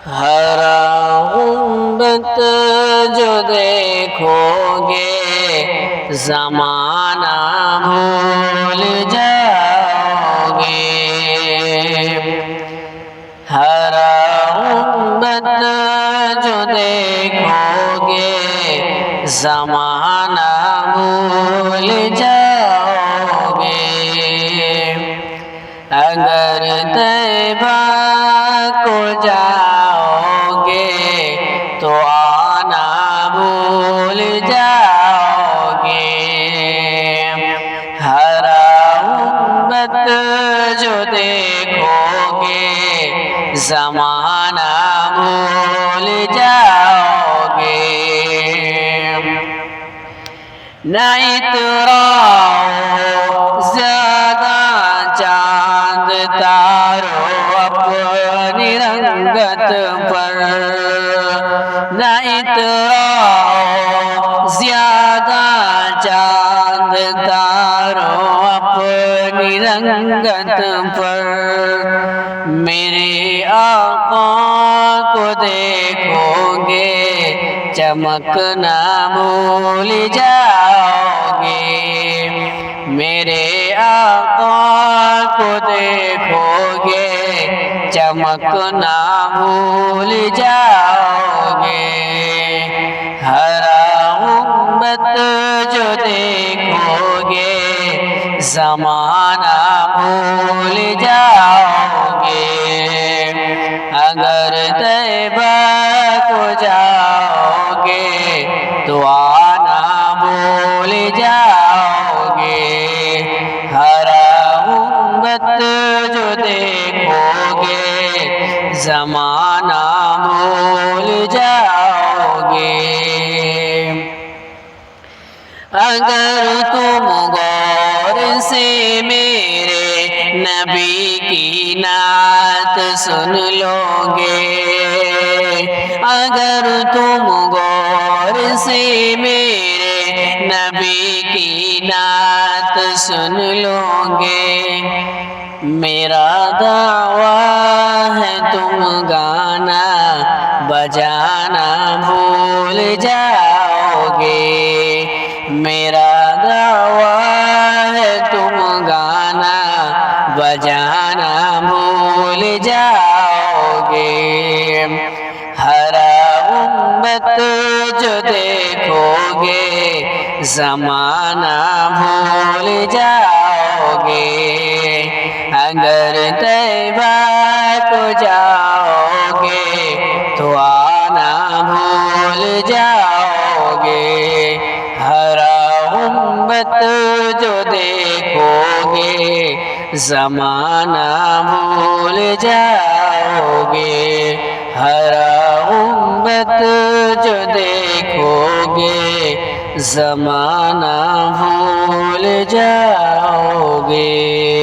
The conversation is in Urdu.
ہر امت جو دیکھو گے زمانہ بھول جاؤ گے، ہر امت جو دیکھو گے زمانہ بھول جاؤ گے، اگر طیبہ کو جاؤ گے تو آنا بھول جاؤ گے، ہر امت جو دیکھو گے زمانہ بھول جاؤ گے، نہ اتراؤ زیادہ چاند تارو اپنی رنگت پر، نہ اتراؤ زیادہ چاند تارو اپنی رنگت پر، میرے آقا کو دیکھو گے چمکنا بھول جاؤ گے، میرے آقا کو دیکھو گے چمکنا بھول جاؤ گے، ہر امت جو دیکھو گے زمانہ بھول جاؤ گے، اگر طیبہ کو جاؤ گے تو آنا بھول جاؤ گے، ہر امت جو دیکھو گے زمانہ بھول جاؤ گے، اگر تم غور سے میرے نبی کی نعت سن لو گے، اگر تم غور سے میرے نبی کی نعت سن لو گے، میرا دعویٰ ہے تم گانا بجانا بھول جاؤ گے، میرا دعویٰ ہے تم گانا بجانا بھول جاؤ گے، ہر امت جو دیکھو گے زمانہ بھول جاؤ گے، اگر طیبہ کو جاؤ گے تو آنا بھول جاؤ گے، ہر امت جو دیکھو گے زمانہ بھول جاؤ گے، ہر امت جو دیکھو گے زمانہ بھول جاؤ گے۔